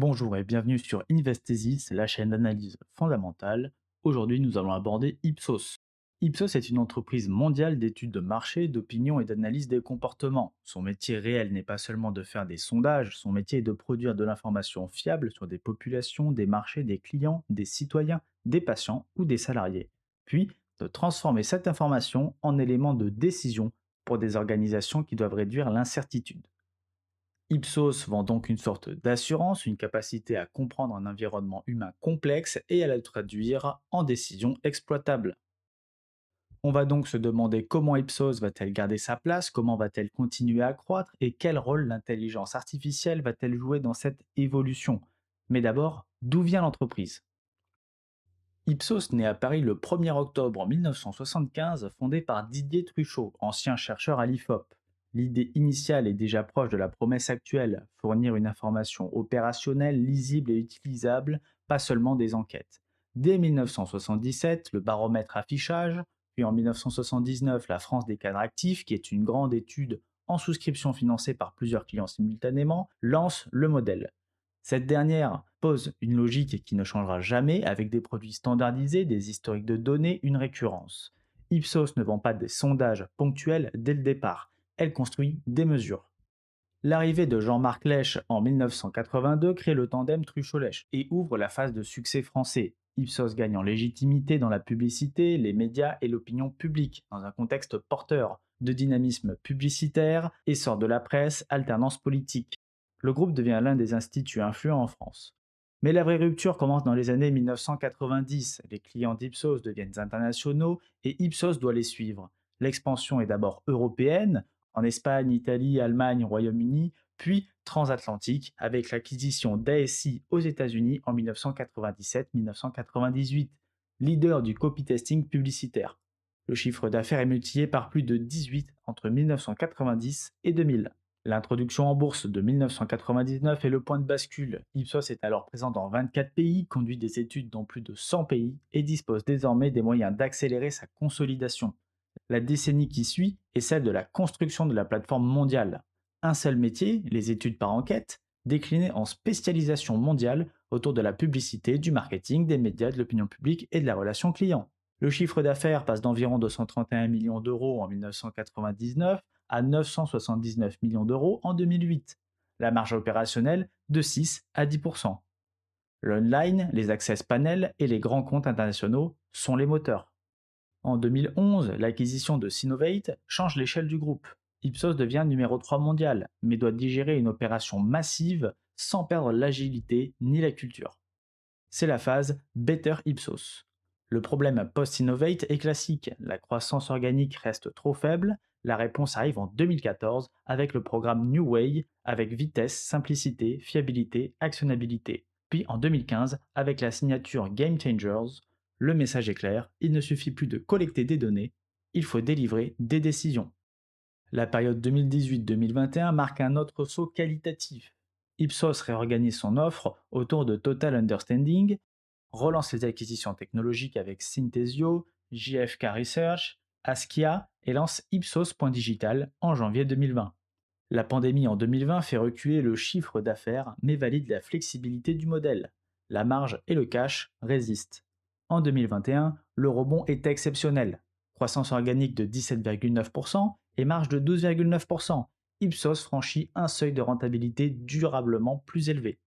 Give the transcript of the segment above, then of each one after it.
Bonjour et bienvenue sur Investhesis, la chaîne d'analyse fondamentale. Aujourd'hui, nous allons aborder Ipsos. Ipsos est une entreprise mondiale d'études de marché, d'opinion et d'analyse des comportements. Son métier réel n'est pas seulement de faire des sondages, son métier est de produire de l'information fiable sur des populations, des marchés, des clients, des citoyens, des patients ou des salariés. Puis, de transformer cette information en éléments de décision pour des organisations qui doivent réduire l'incertitude. Ipsos vend donc une sorte d'assurance, une capacité à comprendre un environnement humain complexe et à le traduire en décisions exploitables. On va donc se demander comment Ipsos va-t-elle garder sa place, comment va-t-elle continuer à croître et quel rôle l'intelligence artificielle va-t-elle jouer dans cette évolution. Mais d'abord, d'où vient l'entreprise? Ipsos naît à Paris le 1er octobre 1975, fondé par Didier Truchot, ancien chercheur à l'IFOP. L'idée initiale est déjà proche de la promesse actuelle, fournir une information opérationnelle, lisible et utilisable, pas seulement des enquêtes. Dès 1977, le baromètre affichage, puis en 1979, la France des cadres actifs, qui est une grande étude en souscription financée par plusieurs clients simultanément, lance le modèle. Cette dernière pose une logique qui ne changera jamais avec des produits standardisés, des historiques de données, une récurrence. Ipsos ne vend pas des sondages ponctuels dès le départ, elle construit des mesures. L'arrivée de Jean-Marc Lèche en 1982 crée le tandem Truchot-Lèche et ouvre la phase de succès français. Ipsos gagne en légitimité dans la publicité, les médias et l'opinion publique, dans un contexte porteur de dynamisme publicitaire, essor de la presse, alternance politique. Le groupe devient l'un des instituts influents en France. Mais la vraie rupture commence dans les années 1990. Les clients d'Ipsos deviennent internationaux et Ipsos doit les suivre. L'expansion est d'abord européenne, en Espagne, Italie, Allemagne, Royaume-Uni, puis transatlantique avec l'acquisition d'ASI aux États-Unis en 1997-1998, leader du copy-testing publicitaire. Le chiffre d'affaires est multiplié par plus de 18 entre 1990 et 2000. L'introduction en bourse de 1999 est le point de bascule. Ipsos est alors présent dans 24 pays, conduit des études dans plus de 100 pays et dispose désormais des moyens d'accélérer sa consolidation. La décennie qui suit est celle de la construction de la plateforme mondiale. Un seul métier, les études par enquête, décliné en spécialisation mondiale autour de la publicité, du marketing, des médias, de l'opinion publique et de la relation client. Le chiffre d'affaires passe d'environ 231 millions d'euros en 1999 à 979 millions d'euros en 2008. La marge opérationnelle de 6 à 10%. L'online, les access panels et les grands comptes internationaux sont les moteurs. En 2011, l'acquisition de Sinovate change l'échelle du groupe. Ipsos devient numéro 3 mondial, mais doit digérer une opération massive sans perdre l'agilité ni la culture. C'est la phase Better Ipsos. Le problème post-Innovate est classique, la croissance organique reste trop faible, la réponse arrive en 2014 avec le programme New Way, avec vitesse, simplicité, fiabilité, actionnabilité. Puis en 2015 avec la signature Game Changers, le message est clair, il ne suffit plus de collecter des données, il faut délivrer des décisions. La période 2018-2021 marque un autre saut qualitatif. Ipsos réorganise son offre autour de Total Understanding, relance les acquisitions technologiques avec Synthesio, JFK Research, Askia et lance Ipsos.digital en janvier 2020. La pandémie en 2020 fait reculer le chiffre d'affaires mais valide la flexibilité du modèle. La marge et le cash résistent. En 2021, le rebond est exceptionnel. Croissance organique de 17,9% et marge de 12,9%. Ipsos franchit un seuil de rentabilité durablement plus élevé.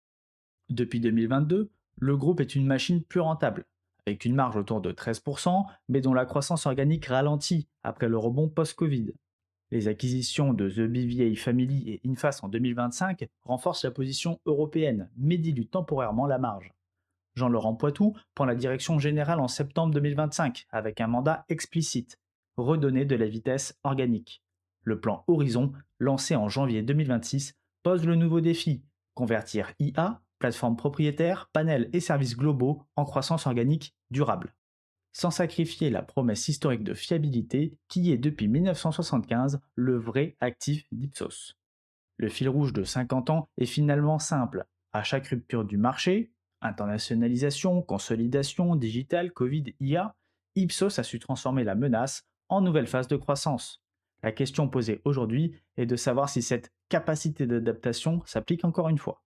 Depuis 2022, le groupe est une machine plus rentable, avec une marge autour de 13%, mais dont la croissance organique ralentit après le rebond post-Covid. Les acquisitions de The BVA Family et Infas en 2025 renforcent la position européenne, mais diluent temporairement la marge. Jean-Laurent Poitou prend la direction générale en septembre 2025 avec un mandat explicite, redonner de la vitesse organique. Le plan Horizon, lancé en janvier 2026, pose le nouveau défi, convertir IA, plateforme propriétaire, panels et services globaux en croissance organique durable, sans sacrifier la promesse historique de fiabilité qui est depuis 1975 le vrai actif d'Ipsos. Le fil rouge de 50 ans est finalement simple. À chaque rupture du marché, internationalisation, consolidation, digital, Covid, IA, Ipsos a su transformer la menace en nouvelle phase de croissance. La question posée aujourd'hui est de savoir si cette capacité d'adaptation s'applique encore une fois.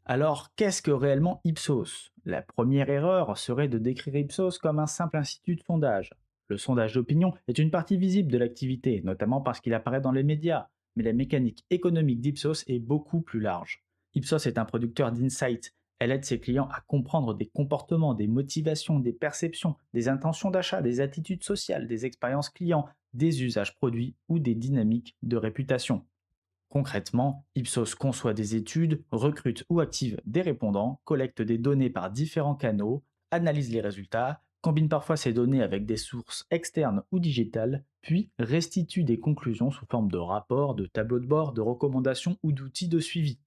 Alors, qu'est-ce que réellement Ipsos? La première erreur serait de décrire Ipsos comme un simple institut de sondage. Le sondage d'opinion est une partie visible de l'activité, notamment parce qu'il apparaît dans les médias, mais la mécanique économique d'Ipsos est beaucoup plus large. Ipsos est un producteur d'insights. Elle aide ses clients à comprendre des comportements, des motivations, des perceptions, des intentions d'achat, des attitudes sociales, des expériences clients, des usages produits ou des dynamiques de réputation. Concrètement, Ipsos conçoit des études, recrute ou active des répondants, collecte des données par différents canaux, analyse les résultats, combine parfois ces données avec des sources externes ou digitales, puis restitue des conclusions sous forme de rapports, de tableaux de bord, de recommandations ou d'outils de suivi.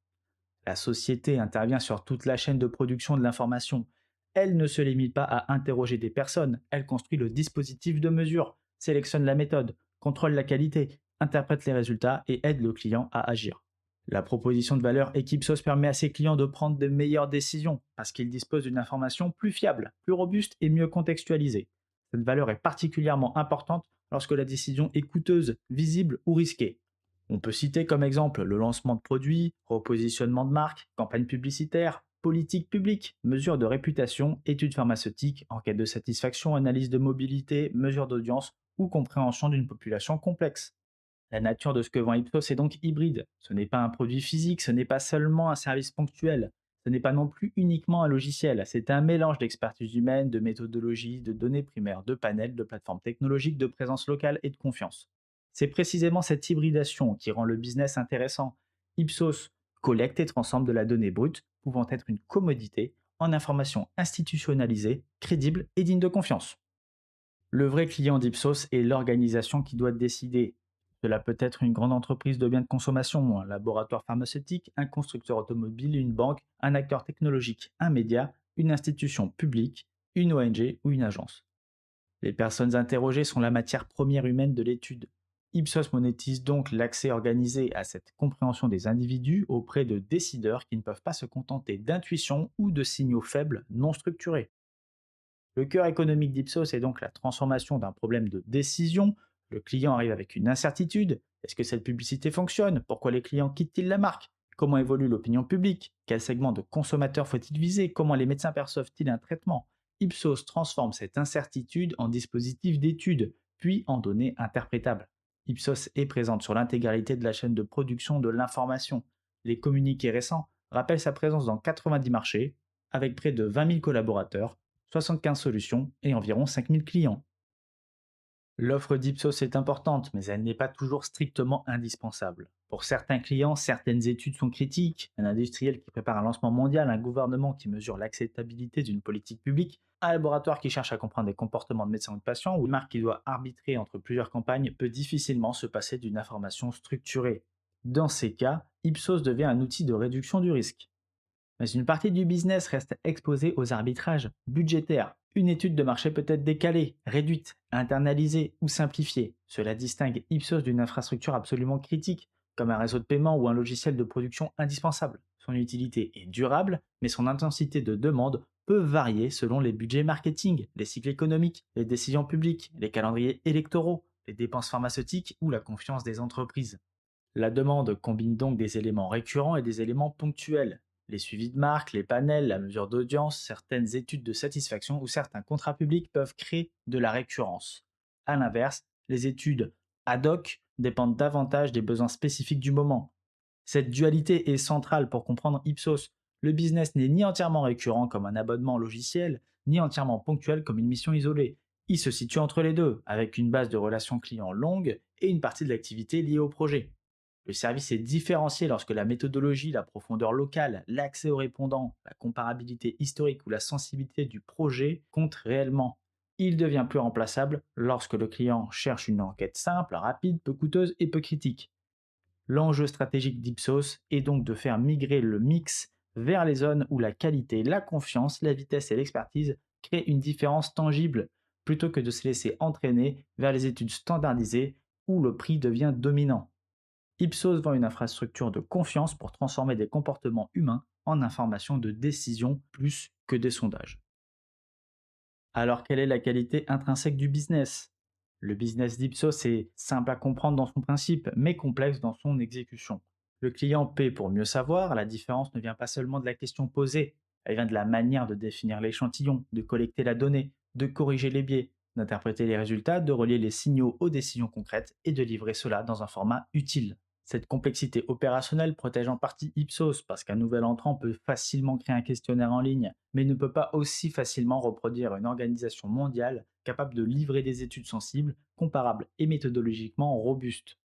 La société intervient sur toute la chaîne de production de l'information. Elle ne se limite pas à interroger des personnes, elle construit le dispositif de mesure, sélectionne la méthode, contrôle la qualité, interprète les résultats et aide le client à agir. La proposition de valeur Equipsos permet à ses clients de prendre de meilleures décisions parce qu'ils disposent d'une information plus fiable, plus robuste et mieux contextualisée. Cette valeur est particulièrement importante lorsque la décision est coûteuse, visible ou risquée. On peut citer comme exemple le lancement de produits, repositionnement de marque, campagne publicitaire, politique publique, mesures de réputation, études pharmaceutiques, enquête de satisfaction, analyse de mobilité, mesures d'audience ou compréhension d'une population complexe. La nature de ce que vend Ipsos est donc hybride. Ce n'est pas un produit physique, ce n'est pas seulement un service ponctuel, ce n'est pas non plus uniquement un logiciel, c'est un mélange d'expertise humaine, de méthodologie, de données primaires, de panels, de plateformes technologiques, de présence locale et de confiance. C'est précisément cette hybridation qui rend le business intéressant. Ipsos collecte et transforme de la donnée brute, pouvant être une commodité, en information institutionnalisée, crédible et digne de confiance. Le vrai client d'Ipsos est l'organisation qui doit décider. Cela peut être une grande entreprise de biens de consommation, un laboratoire pharmaceutique, un constructeur automobile, une banque, un acteur technologique, un média, une institution publique, une ONG ou une agence. Les personnes interrogées sont la matière première humaine de l'étude. Ipsos monétise donc l'accès organisé à cette compréhension des individus auprès de décideurs qui ne peuvent pas se contenter d'intuitions ou de signaux faibles non structurés. Le cœur économique d'Ipsos est donc la transformation d'un problème de décision. Le client arrive avec une incertitude. Est-ce que cette publicité fonctionne? Pourquoi les clients quittent-ils la marque? Comment évolue l'opinion publique? Quel segment de consommateurs faut-il viser? Comment les médecins perçoivent-ils un traitement? Ipsos transforme cette incertitude en dispositif d'étude, puis en données interprétables. Ipsos est présente sur l'intégralité de la chaîne de production de l'information. Les communiqués récents rappellent sa présence dans 90 marchés, avec près de 20 000 collaborateurs, 75 solutions et environ 5 000 clients. L'offre d'Ipsos est importante, mais elle n'est pas toujours strictement indispensable. Pour certains clients, certaines études sont critiques. Un industriel qui prépare un lancement mondial, un gouvernement qui mesure l'acceptabilité d'une politique publique, un laboratoire qui cherche à comprendre les comportements de médecins ou de patients, ou une marque qui doit arbitrer entre plusieurs campagnes peut difficilement se passer d'une information structurée. Dans ces cas, Ipsos devient un outil de réduction du risque. Mais une partie du business reste exposée aux arbitrages budgétaires. Une étude de marché peut être décalée, réduite, internalisée ou simplifiée. Cela distingue Ipsos d'une infrastructure absolument critique, comme un réseau de paiement ou un logiciel de production indispensable. Son utilité est durable, mais son intensité de demande peut varier selon les budgets marketing, les cycles économiques, les décisions publiques, les calendriers électoraux, les dépenses pharmaceutiques ou la confiance des entreprises. La demande combine donc des éléments récurrents et des éléments ponctuels. Les suivis de marque, les panels, la mesure d'audience, certaines études de satisfaction ou certains contrats publics peuvent créer de la récurrence. A l'inverse, les études ad hoc dépendent davantage des besoins spécifiques du moment. Cette dualité est centrale pour comprendre Ipsos. Le business n'est ni entièrement récurrent comme un abonnement logiciel, ni entièrement ponctuel comme une mission isolée. Il se situe entre les deux, avec une base de relations clients longue et une partie de l'activité liée au projet. Le service est différencié lorsque la méthodologie, la profondeur locale, l'accès aux répondants, la comparabilité historique ou la sensibilité du projet comptent réellement. Il devient plus remplaçable lorsque le client cherche une enquête simple, rapide, peu coûteuse et peu critique. L'enjeu stratégique d'Ipsos est donc de faire migrer le mix vers les zones où la qualité, la confiance, la vitesse et l'expertise créent une différence tangible, plutôt que de se laisser entraîner vers les études standardisées où le prix devient dominant. Ipsos vend une infrastructure de confiance pour transformer des comportements humains en informations de décision plus que des sondages. Alors quelle est la qualité intrinsèque du business? Le business d'Ipsos est simple à comprendre dans son principe, mais complexe dans son exécution. Le client paie pour mieux savoir, la différence ne vient pas seulement de la question posée, elle vient de la manière de définir l'échantillon, de collecter la donnée, de corriger les biais, d'interpréter les résultats, de relier les signaux aux décisions concrètes et de livrer cela dans un format utile. Cette complexité opérationnelle protège en partie Ipsos parce qu'un nouvel entrant peut facilement créer un questionnaire en ligne, mais il ne peut pas aussi facilement reproduire une organisation mondiale capable de livrer des études sensibles, comparables et méthodologiquement robustes.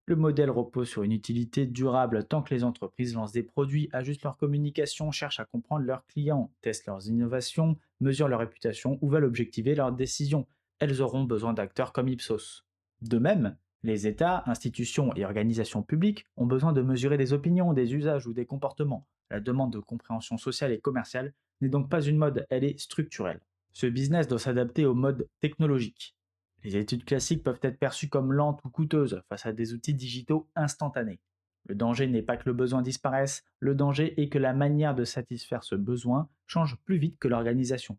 Le modèle repose sur une utilité durable tant que les entreprises lancent des produits, ajustent leur communication, cherchent à comprendre leurs clients, testent leurs innovations, mesurent leur réputation ou veulent objectiver leurs décisions. Elles auront besoin d'acteurs comme Ipsos. De même, les États, institutions et organisations publiques ont besoin de mesurer des opinions, des usages ou des comportements. La demande de compréhension sociale et commerciale n'est donc pas une mode, elle est structurelle. Ce business doit s'adapter au mode technologique. Les études classiques peuvent être perçues comme lentes ou coûteuses face à des outils digitaux instantanés. Le danger n'est pas que le besoin disparaisse, le danger est que la manière de satisfaire ce besoin change plus vite que l'organisation.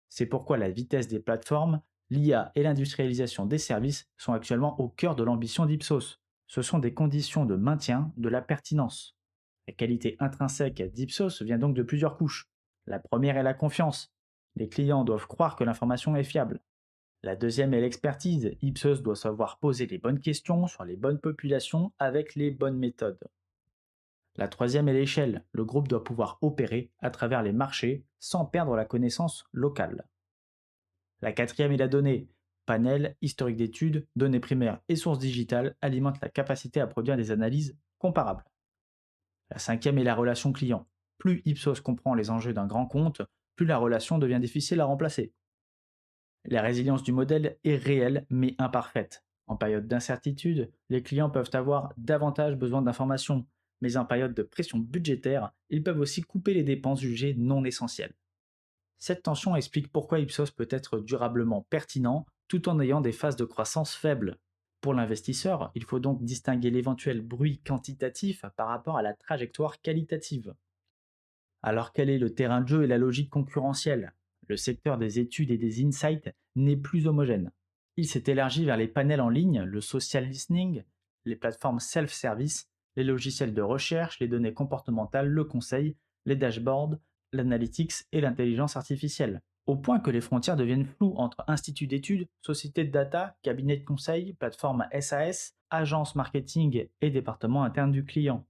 C'est pourquoi la vitesse des plateformes, l'IA et l'industrialisation des services sont actuellement au cœur de l'ambition d'Ipsos. Ce sont des conditions de maintien de la pertinence. La qualité intrinsèque d'Ipsos vient donc de plusieurs couches. La première est la confiance. Les clients doivent croire que l'information est fiable. La deuxième est l'expertise. Ipsos doit savoir poser les bonnes questions sur les bonnes populations avec les bonnes méthodes. La troisième est l'échelle. Le groupe doit pouvoir opérer à travers les marchés sans perdre la connaissance locale. La quatrième est la donnée. Panel, historique d'études, données primaires et sources digitales alimentent la capacité à produire des analyses comparables. La cinquième est la relation client. Plus Ipsos comprend les enjeux d'un grand compte, plus la relation devient difficile à remplacer. La résilience du modèle est réelle mais imparfaite. En période d'incertitude, les clients peuvent avoir davantage besoin d'informations, mais en période de pression budgétaire, ils peuvent aussi couper les dépenses jugées non essentielles. Cette tension explique pourquoi Ipsos peut être durablement pertinent tout en ayant des phases de croissance faibles. Pour l'investisseur, il faut donc distinguer l'éventuel bruit quantitatif par rapport à la trajectoire qualitative. Alors quel est le terrain de jeu et la logique concurrentielle? Le secteur des études et des insights n'est plus homogène. Il s'est élargi vers les panels en ligne, le social listening, les plateformes self-service, les logiciels de recherche, les données comportementales, le conseil, les dashboards, l'analytics et l'intelligence artificielle. Au point que les frontières deviennent floues entre instituts d'études, sociétés de data, cabinets de conseil, plateformes SAS, agences marketing et départements internes du client.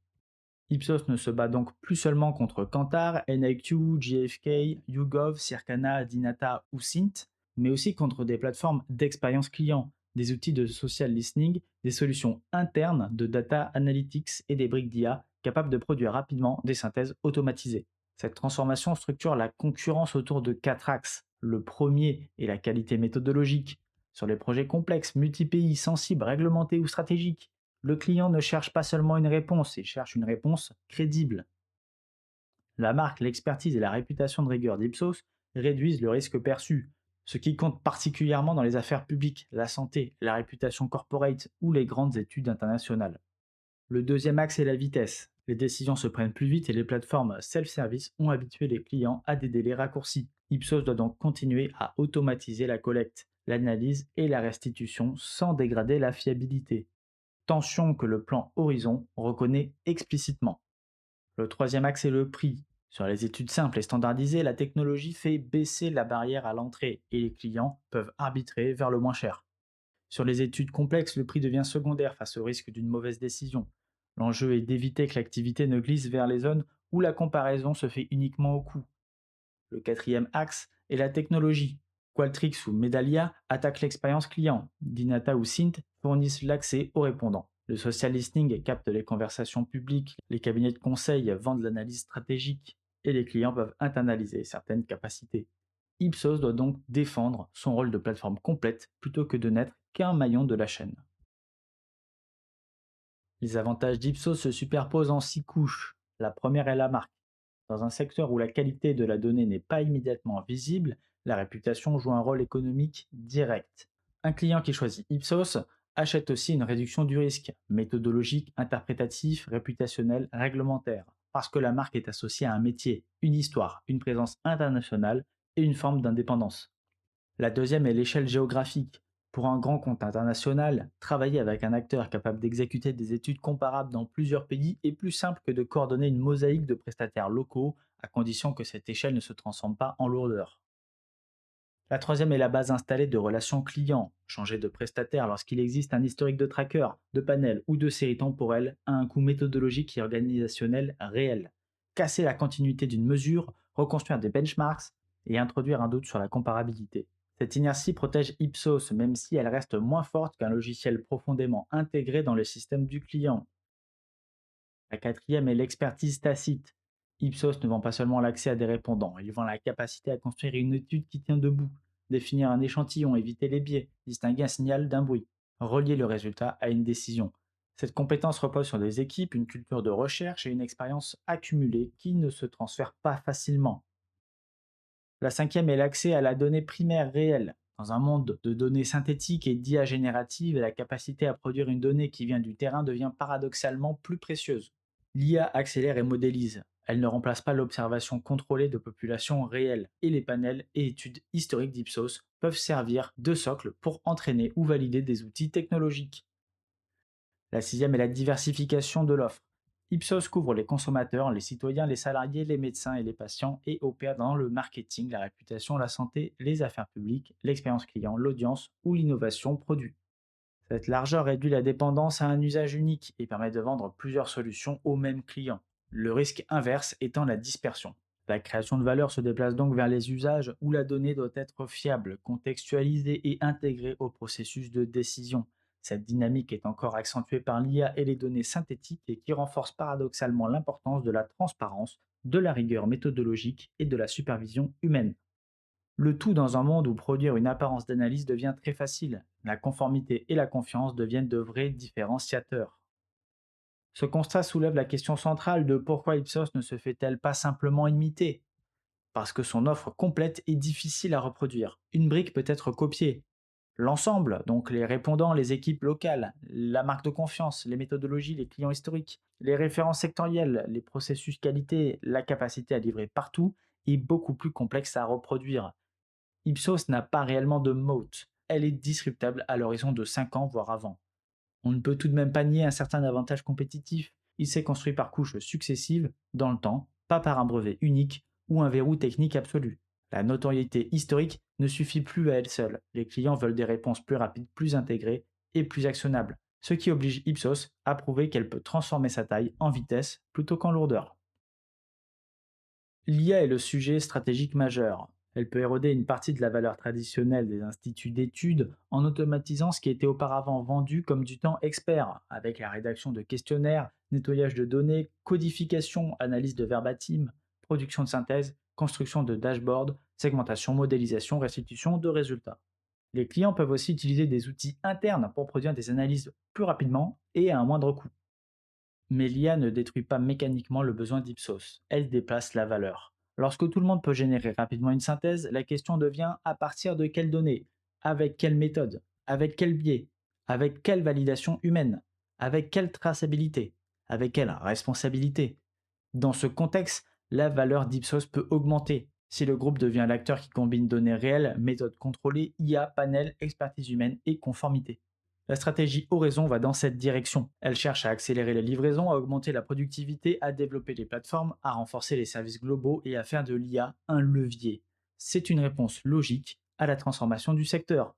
Ipsos ne se bat donc plus seulement contre Kantar, NIQ, JFK, YouGov, Circana, Dynata ou Cint, mais aussi contre des plateformes d'expérience client, des outils de social listening, des solutions internes de data analytics et des briques d'IA capables de produire rapidement des synthèses automatisées. Cette transformation structure la concurrence autour de quatre axes. Le premier est la qualité méthodologique. Sur les projets complexes, multi-pays, sensibles, réglementés ou stratégiques, le client ne cherche pas seulement une réponse, il cherche une réponse crédible. La marque, l'expertise et la réputation de rigueur d'Ipsos réduisent le risque perçu, ce qui compte particulièrement dans les affaires publiques, la santé, la réputation corporate ou les grandes études internationales. Le deuxième axe est la vitesse. Les décisions se prennent plus vite et les plateformes self-service ont habitué les clients à des délais raccourcis. Ipsos doit donc continuer à automatiser la collecte, l'analyse et la restitution sans dégrader la fiabilité. Tension que le plan Horizon reconnaît explicitement. Le troisième axe est le prix. Sur les études simples et standardisées, la technologie fait baisser la barrière à l'entrée et les clients peuvent arbitrer vers le moins cher. Sur les études complexes, le prix devient secondaire face au risque d'une mauvaise décision. L'enjeu est d'éviter que l'activité ne glisse vers les zones où la comparaison se fait uniquement au coût. Le quatrième axe est la technologie. Qualtrics ou Medallia attaquent l'expérience client. Dynata ou Cint fournissent l'accès aux répondants. Le social listening capte les conversations publiques, les cabinets de conseil vendent l'analyse stratégique et les clients peuvent internaliser certaines capacités. Ipsos doit donc défendre son rôle de plateforme complète plutôt que de n'être qu'un maillon de la chaîne. Les avantages d'Ipsos se superposent en 6 couches. La première est la marque. Dans un secteur où la qualité de la donnée n'est pas immédiatement visible, la réputation joue un rôle économique direct. Un client qui choisit Ipsos achète aussi une réduction du risque, méthodologique, interprétatif, réputationnel, réglementaire, parce que la marque est associée à un métier, une histoire, une présence internationale et une forme d'indépendance. La deuxième est l'échelle géographique. Pour un grand compte international, travailler avec un acteur capable d'exécuter des études comparables dans plusieurs pays est plus simple que de coordonner une mosaïque de prestataires locaux, à condition que cette échelle ne se transforme pas en lourdeur. La troisième est la base installée de relations clients. Changer de prestataire lorsqu'il existe un historique de tracker, de panel ou de série temporelle a un coût méthodologique et organisationnel réel. Casser la continuité d'une mesure, reconstruire des benchmarks et introduire un doute sur la comparabilité. Cette inertie protège Ipsos même si elle reste moins forte qu'un logiciel profondément intégré dans le système du client. La quatrième est l'expertise tacite. Ipsos ne vend pas seulement l'accès à des répondants, il vend la capacité à construire une étude qui tient debout, définir un échantillon, éviter les biais, distinguer un signal d'un bruit, relier le résultat à une décision. Cette compétence repose sur des équipes, une culture de recherche et une expérience accumulée qui ne se transfèrent pas facilement. La cinquième est l'accès à la donnée primaire réelle. Dans un monde de données synthétiques et d'IA générative, la capacité à produire une donnée qui vient du terrain devient paradoxalement plus précieuse. L'IA accélère et modélise. Elle ne remplace pas l'observation contrôlée de populations réelles, et les panels et études historiques d'Ipsos peuvent servir de socle pour entraîner ou valider des outils technologiques. La sixième est la diversification de l'offre. Ipsos couvre les consommateurs, les citoyens, les salariés, les médecins et les patients et opère dans le marketing, la réputation, la santé, les affaires publiques, l'expérience client, l'audience ou l'innovation produit. Cette largeur réduit la dépendance à un usage unique et permet de vendre plusieurs solutions au même client. Le risque inverse étant la dispersion. La création de valeur se déplace donc vers les usages où la donnée doit être fiable, contextualisée et intégrée au processus de décision. Cette dynamique est encore accentuée par l'IA et les données synthétiques et qui renforce paradoxalement l'importance de la transparence, de la rigueur méthodologique et de la supervision humaine. Le tout dans un monde où produire une apparence d'analyse devient très facile. La conformité et la confiance deviennent de vrais différenciateurs. Ce constat soulève la question centrale de pourquoi Ipsos ne se fait-elle pas simplement imiter. Parce que son offre complète est difficile à reproduire. Une brique peut être copiée. L'ensemble, donc les répondants, les équipes locales, la marque de confiance, les méthodologies, les clients historiques, les références sectorielles, les processus qualité, la capacité à livrer partout, est beaucoup plus complexe à reproduire. Ipsos n'a pas réellement de moat. Elle est disruptable à l'horizon de 5 ans, voire avant. On ne peut tout de même pas nier un certain avantage compétitif. Il s'est construit par couches successives, dans le temps, pas par un brevet unique ou un verrou technique absolu. La notoriété historique ne suffit plus à elle seule. Les clients veulent des réponses plus rapides, plus intégrées et plus actionnables, ce qui oblige Ipsos à prouver qu'elle peut transformer sa taille en vitesse plutôt qu'en lourdeur. L'IA est le sujet stratégique majeur. Elle peut éroder une partie de la valeur traditionnelle des instituts d'études en automatisant ce qui était auparavant vendu comme du temps expert, avec la rédaction de questionnaires, nettoyage de données, codification, analyse de verbatim, production de synthèse, construction de dashboards, segmentation, modélisation, restitution de résultats. Les clients peuvent aussi utiliser des outils internes pour produire des analyses plus rapidement et à un moindre coût. Mais l'IA ne détruit pas mécaniquement le besoin d'Ipsos, elle déplace la valeur. Lorsque tout le monde peut générer rapidement une synthèse, la question devient à partir de quelles données, avec quelle méthode, avec quel biais, avec quelle validation humaine, avec quelle traçabilité, avec quelle responsabilité. Dans ce contexte, la valeur d'Ipsos peut augmenter si le groupe devient l'acteur qui combine données réelles, méthodes contrôlées, IA, panel, expertise humaine et conformité. La stratégie Oraison va dans cette direction. Elle cherche à accélérer les livraisons, à augmenter la productivité, à développer les plateformes, à renforcer les services globaux et à faire de l'IA un levier. C'est une réponse logique à la transformation du secteur.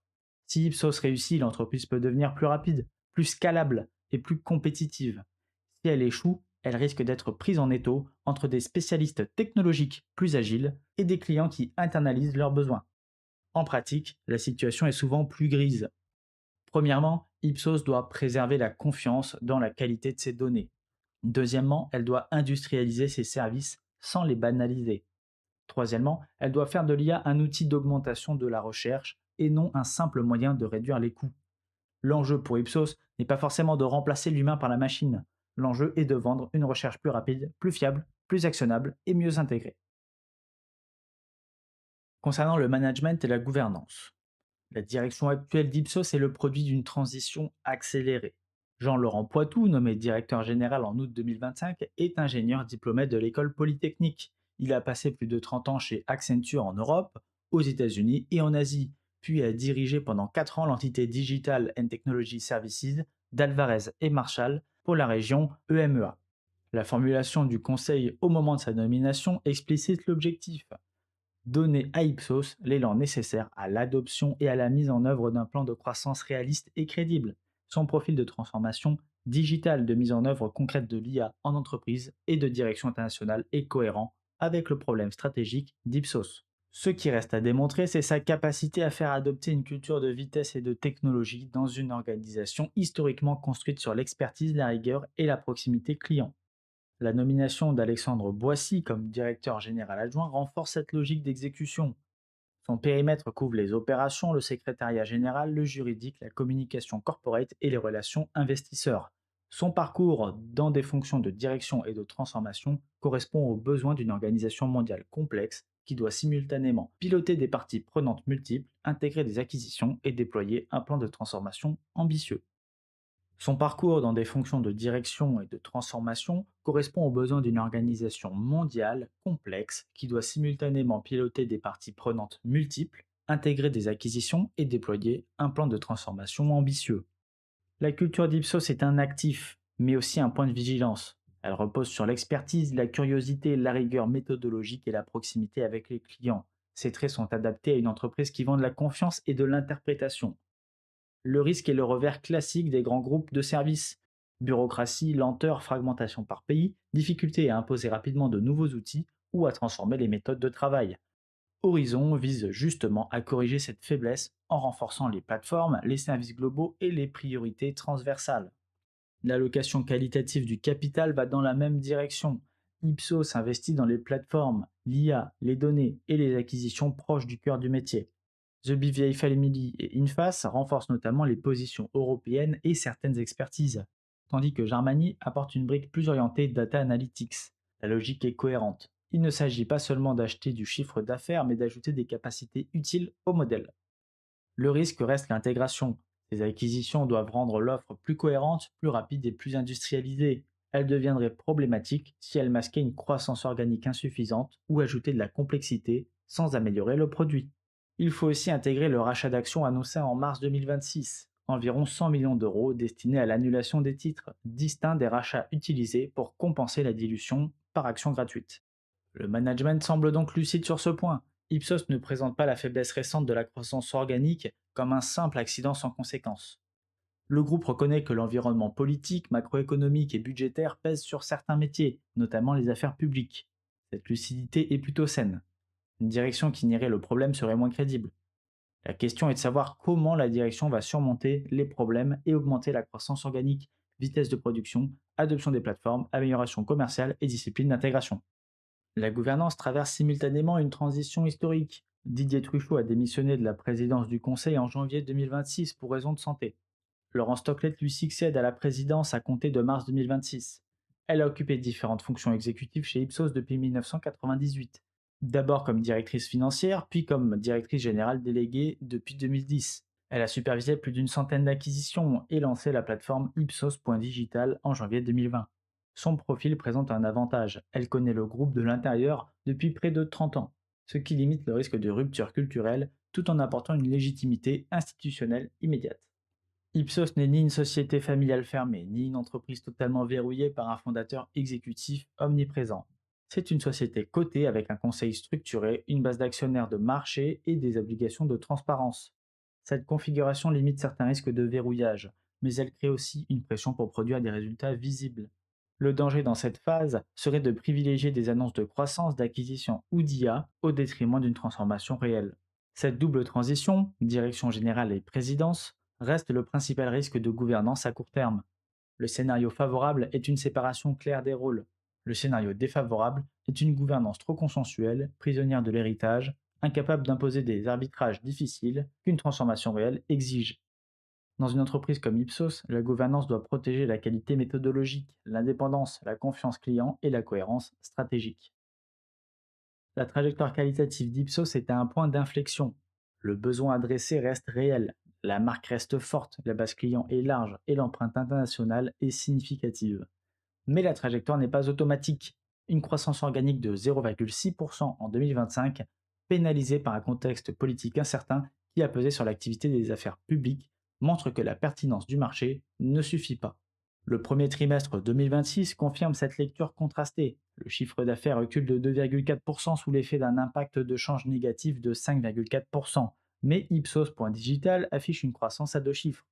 Si Ipsos réussit, l'entreprise peut devenir plus rapide, plus scalable et plus compétitive. Si elle échoue, elle risque d'être prise en étau entre des spécialistes technologiques plus agiles et des clients qui internalisent leurs besoins. En pratique, la situation est souvent plus grise. Premièrement, Ipsos doit préserver la confiance dans la qualité de ses données. Deuxièmement, elle doit industrialiser ses services sans les banaliser. Troisièmement, elle doit faire de l'IA un outil d'augmentation de la recherche et non un simple moyen de réduire les coûts. L'enjeu pour Ipsos n'est pas forcément de remplacer l'humain par la machine. L'enjeu est de vendre une recherche plus rapide, plus fiable, plus actionnable et mieux intégrée. Concernant le management et la gouvernance, la direction actuelle d'Ipsos est le produit d'une transition accélérée. Jean-Laurent Poitou, nommé directeur général en août 2025, est ingénieur diplômé de l'école polytechnique. Il a passé plus de 30 ans chez Accenture en Europe, aux États-Unis et en Asie. puis a dirigé pendant 4 ans l'entité Digital and Technology Services d'Alvarez et Marshall pour la région EMEA. La formulation du conseil au moment de sa nomination explicite l'objectif: donner à Ipsos l'élan nécessaire à l'adoption et à la mise en œuvre d'un plan de croissance réaliste et crédible. Son profil de transformation digitale de mise en œuvre concrète de l'IA en entreprise et de direction internationale est cohérent avec le problème stratégique d'Ipsos. Ce qui reste à démontrer, c'est sa capacité à faire adopter une culture de vitesse et de technologie dans une organisation historiquement construite sur l'expertise, la rigueur et la proximité client. La nomination d'Alexandre Boissy comme directeur général adjoint renforce cette logique d'exécution. Son périmètre couvre les opérations, le secrétariat général, le juridique, la communication corporate et les relations investisseurs. Son parcours dans des fonctions de direction et de transformation correspond aux besoins d'une organisation mondiale complexe qui doit simultanément piloter des parties prenantes multiples, intégrer des acquisitions et déployer un plan de transformation ambitieux. Son parcours dans des fonctions de direction et de transformation correspond aux besoins d'une organisation mondiale complexe qui doit simultanément piloter des parties prenantes multiples, intégrer des acquisitions et déployer un plan de transformation ambitieux. La culture d'Ipsos est un actif, mais aussi un point de vigilance. Elle repose sur l'expertise, la curiosité, la rigueur méthodologique et la proximité avec les clients. Ces traits sont adaptés à une entreprise qui vend de la confiance et de l'interprétation. Le risque est le revers classique des grands groupes de services: bureaucratie, lenteur, fragmentation par pays, difficulté à imposer rapidement de nouveaux outils ou à transformer les méthodes de travail. Horizon vise justement à corriger cette faiblesse en renforçant les plateformes, les services globaux et les priorités transversales. L'allocation qualitative du capital va dans la même direction. Ipsos investit dans les plateformes, l'IA, les données et les acquisitions proches du cœur du métier. The BVA Family et Infas renforcent notamment les positions européennes et certaines expertises, tandis que Jarmany apporte une brique plus orientée data analytics. La logique est cohérente. Il ne s'agit pas seulement d'acheter du chiffre d'affaires, mais d'ajouter des capacités utiles au modèle. Le risque reste l'intégration. Ces acquisitions doivent rendre l'offre plus cohérente, plus rapide et plus industrialisée. Elles deviendraient problématiques si elles masquaient une croissance organique insuffisante ou ajoutaient de la complexité sans améliorer le produit. Il faut aussi intégrer le rachat d'actions annoncé en mars 2026, environ 100 millions d'euros destinés à l'annulation des titres, distincts des rachats utilisés pour compenser la dilution par action gratuite. Le management semble donc lucide sur ce point. Ipsos ne présente pas la faiblesse récente de la croissance organique comme un simple accident sans conséquence. Le groupe reconnaît que l'environnement politique, macroéconomique et budgétaire pèse sur certains métiers, notamment les affaires publiques. Cette lucidité est plutôt saine. Une direction qui nierait le problème serait moins crédible. La question est de savoir comment la direction va surmonter les problèmes et augmenter la croissance organique, vitesse de production, adoption des plateformes, amélioration commerciale et discipline d'intégration. La gouvernance traverse simultanément une transition historique. Didier Truchot a démissionné de la présidence du Conseil en janvier 2026 pour raison de santé. Laurent Stocklet lui succède à la présidence à compter de mars 2026. Elle a occupé différentes fonctions exécutives chez Ipsos depuis 1998. D'abord comme directrice financière, puis comme directrice générale déléguée depuis 2010. Elle a supervisé plus d'une centaine d'acquisitions et lancé la plateforme Ipsos.digital en janvier 2020. Son profil présente un avantage: elle connaît le groupe de l'intérieur depuis près de 30 ans, ce qui limite le risque de rupture culturelle tout en apportant une légitimité institutionnelle immédiate. Ipsos n'est ni une société familiale fermée, ni une entreprise totalement verrouillée par un fondateur exécutif omniprésent. C'est une société cotée avec un conseil structuré, une base d'actionnaires de marché et des obligations de transparence. Cette configuration limite certains risques de verrouillage, mais elle crée aussi une pression pour produire des résultats visibles. Le danger dans cette phase serait de privilégier des annonces de croissance, d'acquisition ou d'IA au détriment d'une transformation réelle. Cette double transition, direction générale et présidence, reste le principal risque de gouvernance à court terme. Le scénario favorable est une séparation claire des rôles. Le scénario défavorable est une gouvernance trop consensuelle, prisonnière de l'héritage, incapable d'imposer des arbitrages difficiles qu'une transformation réelle exige. Dans une entreprise comme Ipsos, la gouvernance doit protéger la qualité méthodologique, l'indépendance, la confiance client et la cohérence stratégique. La trajectoire qualitative d'Ipsos est à un point d'inflexion. Le besoin adressé reste réel, la marque reste forte, la base client est large et l'empreinte internationale est significative. Mais la trajectoire n'est pas automatique. Une croissance organique de 0,6% en 2025, pénalisée par un contexte politique incertain, qui a pesé sur l'activité des affaires publiques montre que la pertinence du marché ne suffit pas. Le premier trimestre 2026 confirme cette lecture contrastée. Le chiffre d'affaires recule de 2,4% sous l'effet d'un impact de change négatif de 5,4%, mais Ipsos.digital affiche une croissance à deux chiffres.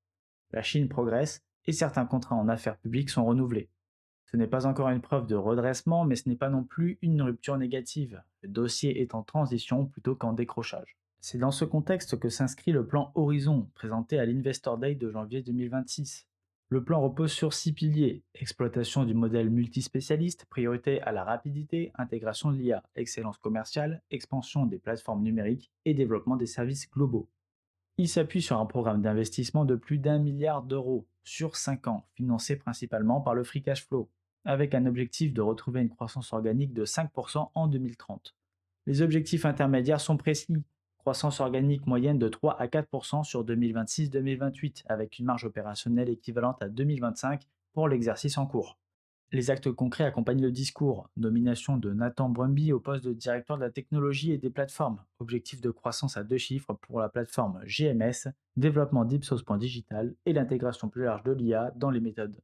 La Chine progresse et certains contrats en affaires publiques sont renouvelés. Ce n'est pas encore une preuve de redressement, mais ce n'est pas non plus une rupture négative. Le dossier est en transition plutôt qu'en décrochage. C'est dans ce contexte que s'inscrit le plan Horizon, présenté à l'Investor Day de janvier 2026. Le plan repose sur 6 piliers: exploitation du modèle multispécialiste, priorité à la rapidité, intégration de l'IA, excellence commerciale, expansion des plateformes numériques et développement des services globaux. Il s'appuie sur un programme d'investissement de plus d'1 milliard d'euros sur 5 ans, financé principalement par le free cash flow, avec un objectif de retrouver une croissance organique de 5% en 2030. Les objectifs intermédiaires sont précis: croissance organique moyenne de 3 à 4% sur 2026-2028, avec une marge opérationnelle équivalente à 2025 pour l'exercice en cours. Les actes concrets accompagnent le discours: nomination de Nathan Brumby au poste de directeur de la technologie et des plateformes, objectif de croissance à deux chiffres pour la plateforme GMS, développement d'Ipsos.digital et l'intégration plus large de l'IA dans les méthodes.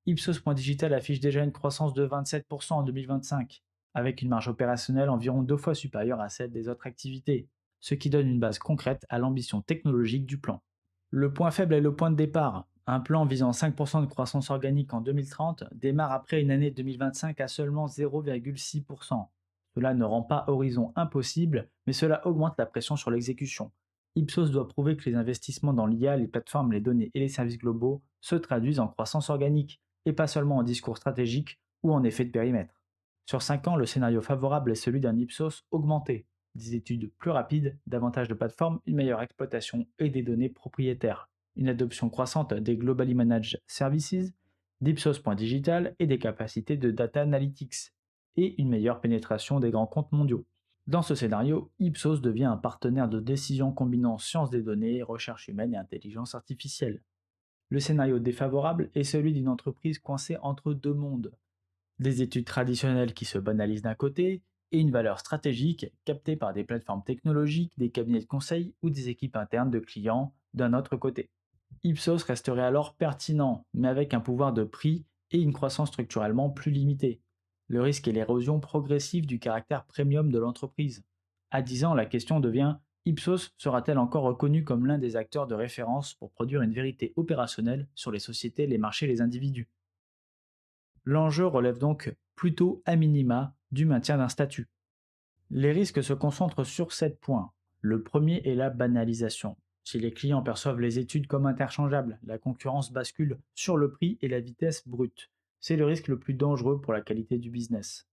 Ipsos.digital affiche déjà une croissance de 27% en 2025, avec une marge opérationnelle environ 2 fois supérieure à celle des autres activités, ce qui donne une base concrète à l'ambition technologique du plan. Le point faible est le point de départ. Un plan visant 5% de croissance organique en 2030 démarre après une année 2025 à seulement 0,6%. Cela ne rend pas Horizon impossible, mais cela augmente la pression sur l'exécution. Ipsos doit prouver que les investissements dans l'IA, les plateformes, les données et les services globaux se traduisent en croissance organique, et pas seulement en discours stratégique ou en effet de périmètre. Sur 5 ans, le scénario favorable est celui d'un Ipsos augmenté: des études plus rapides, davantage de plateformes, une meilleure exploitation et des données propriétaires, une adoption croissante des Globally Managed Services, d'Ipsos.digital et des capacités de data analytics, et une meilleure pénétration des grands comptes mondiaux. Dans ce scénario, Ipsos devient un partenaire de décision combinant sciences des données, recherche humaine et intelligence artificielle. Le scénario défavorable est celui d'une entreprise coincée entre deux mondes: des études traditionnelles qui se banalisent d'un côté, et une valeur stratégique captée par des plateformes technologiques, des cabinets de conseil ou des équipes internes de clients d'un autre côté. Ipsos resterait alors pertinent, mais avec un pouvoir de prix et une croissance structurellement plus limitée. Le risque est l'érosion progressive du caractère premium de l'entreprise. À 10 ans, la question devient: Ipsos sera-t-elle encore reconnue comme l'un des acteurs de référence pour produire une vérité opérationnelle sur les sociétés, les marchés, les individus? L'enjeu relève donc plutôt à minima du maintien d'un statut. Les risques se concentrent sur 7 points. Le premier est la banalisation. Si les clients perçoivent les études comme interchangeables, la concurrence bascule sur le prix et la vitesse brute. C'est le risque le plus dangereux pour la qualité du business.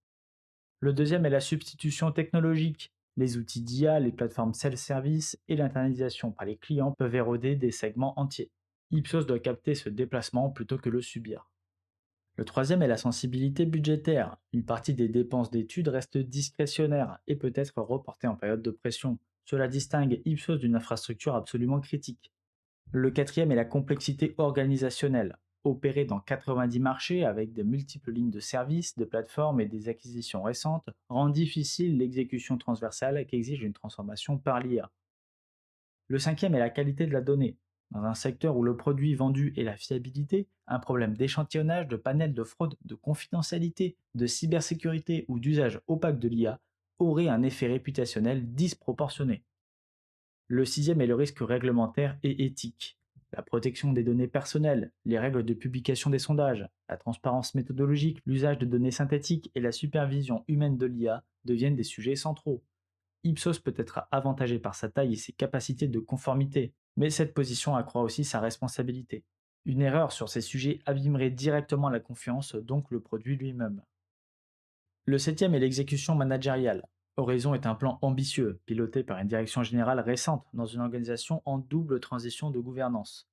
Le deuxième est la substitution technologique. Les outils d'IA, les plateformes self-service et l'internalisation par les clients peuvent éroder des segments entiers. Ipsos doit capter ce déplacement plutôt que le subir. Le troisième est la sensibilité budgétaire. Une partie des dépenses d'études reste discrétionnaire et peut être reportée en période de pression. Cela distingue Ipsos d'une infrastructure absolument critique. Le quatrième est la complexité organisationnelle. Opérer dans 90 marchés avec de multiples lignes de services, de plateformes et des acquisitions récentes rend difficile l'exécution transversale qu'exige une transformation par l'IA. Le cinquième est la qualité de la donnée. Dans un secteur où le produit vendu est la fiabilité, un problème d'échantillonnage, de panel de fraude, de confidentialité, de cybersécurité ou d'usage opaque de l'IA aurait un effet réputationnel disproportionné. Le sixième est le risque réglementaire et éthique. La protection des données personnelles, les règles de publication des sondages, la transparence méthodologique, l'usage de données synthétiques et la supervision humaine de l'IA deviennent des sujets centraux. Ipsos peut être avantagé par sa taille et ses capacités de conformité, mais cette position accroît aussi sa responsabilité. Une erreur sur ces sujets abîmerait directement la confiance, donc le produit lui-même. Le septième est l'exécution managériale. Horizon est un plan ambitieux, piloté par une direction générale récente dans une organisation en double transition de gouvernance.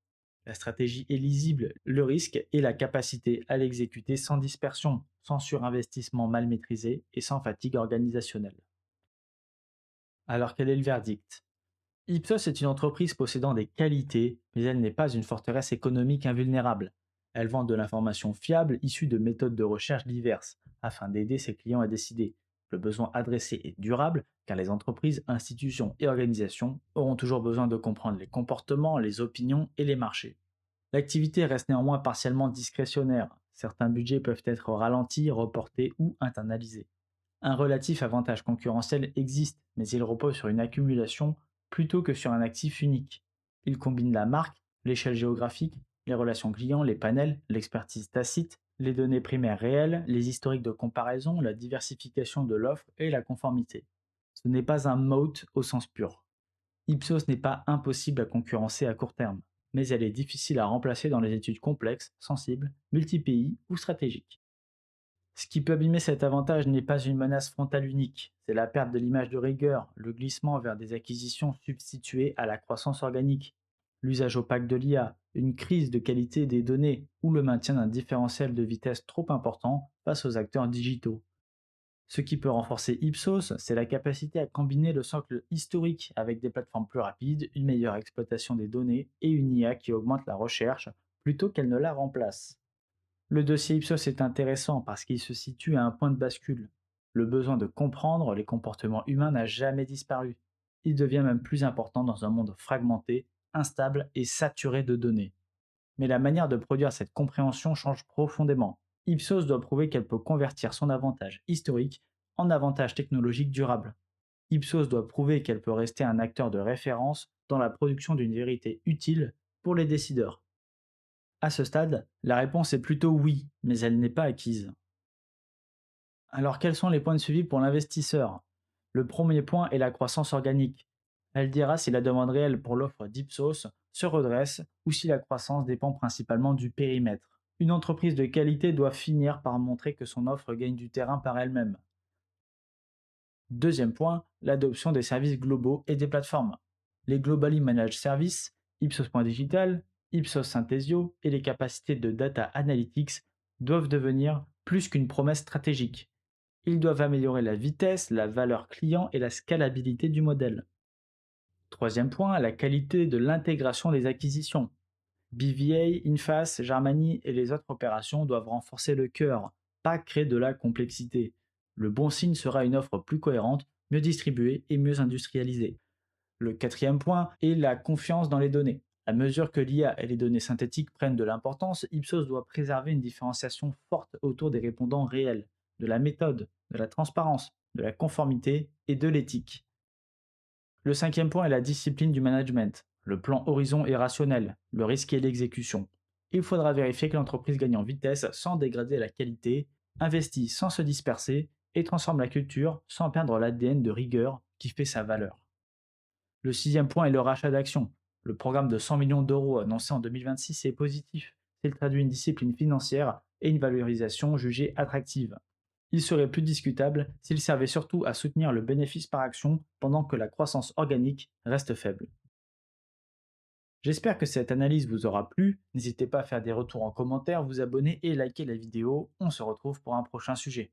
La stratégie est lisible, le risque est la capacité à l'exécuter sans dispersion, sans surinvestissement mal maîtrisé et sans fatigue organisationnelle. Alors quel est le verdict? Ipsos est une entreprise possédant des qualités, mais elle n'est pas une forteresse économique invulnérable. Elle vend de l'information fiable issue de méthodes de recherche diverses, afin d'aider ses clients à décider. Le besoin adressé est durable car les entreprises, institutions et organisations auront toujours besoin de comprendre les comportements, les opinions et les marchés. L'activité reste néanmoins partiellement discrétionnaire. Certains budgets peuvent être ralentis, reportés ou internalisés. Un relatif avantage concurrentiel existe, mais il repose sur une accumulation plutôt que sur un actif unique. Il combine la marque, l'échelle géographique, les relations clients, les panels, l'expertise tacite, les données primaires réelles, les historiques de comparaison, la diversification de l'offre et la conformité. Ce n'est pas un moat au sens pur. Ipsos n'est pas impossible à concurrencer à court terme, mais elle est difficile à remplacer dans les études complexes, sensibles, multi-pays ou stratégiques. Ce qui peut abîmer cet avantage n'est pas une menace frontale unique, c'est la perte de l'image de rigueur, le glissement vers des acquisitions substituées à la croissance organique, l'usage opaque de l'IA, une crise de qualité des données ou le maintien d'un différentiel de vitesse trop important face aux acteurs digitaux. Ce qui peut renforcer Ipsos, c'est la capacité à combiner le socle historique avec des plateformes plus rapides, une meilleure exploitation des données et une IA qui augmente la recherche plutôt qu'elle ne la remplace. Le dossier Ipsos est intéressant parce qu'il se situe à un point de bascule. Le besoin de comprendre les comportements humains n'a jamais disparu. Il devient même plus important dans un monde fragmenté, instable et saturé de données. Mais la manière de produire cette compréhension change profondément. Ipsos doit prouver qu'elle peut convertir son avantage historique en avantage technologique durable. Ipsos doit prouver qu'elle peut rester un acteur de référence dans la production d'une vérité utile pour les décideurs. À ce stade, la réponse est plutôt oui, mais elle n'est pas acquise. Alors quels sont les points de suivi pour l'investisseur? Le premier point est la croissance organique. Elle dira si la demande réelle pour l'offre d'Ipsos se redresse ou si la croissance dépend principalement du périmètre. Une entreprise de qualité doit finir par montrer que son offre gagne du terrain par elle-même. Deuxième point, l'adoption des services globaux et des plateformes. Les Globally Managed Services, Ipsos.digital, Ipsos Synthesio et les capacités de data analytics doivent devenir plus qu'une promesse stratégique. Ils doivent améliorer la vitesse, la valeur client et la scalabilité du modèle. Troisième point, la qualité de l'intégration des acquisitions. BVA, Infas, Germany et les autres opérations doivent renforcer le cœur, pas créer de la complexité. Le bon signe sera une offre plus cohérente, mieux distribuée et mieux industrialisée. Le quatrième point est la confiance dans les données. À mesure que l'IA et les données synthétiques prennent de l'importance, Ipsos doit préserver une différenciation forte autour des répondants réels, de la méthode, de la transparence, de la conformité et de l'éthique. Le cinquième point est la discipline du management. Le plan horizon est rationnel, le risque est l'exécution. Il faudra vérifier que l'entreprise gagne en vitesse sans dégrader la qualité, investit sans se disperser et transforme la culture sans perdre l'ADN de rigueur qui fait sa valeur. Le sixième point est le rachat d'actions. Le programme de 100 millions d'euros annoncé en 2026 est positif. Il traduit une discipline financière et une valorisation jugée attractive. Il serait plus discutable s'il servait surtout à soutenir le bénéfice par action pendant que la croissance organique reste faible. J'espère que cette analyse vous aura plu. N'hésitez pas à faire des retours en commentaire, vous abonner et liker la vidéo. On se retrouve pour un prochain sujet.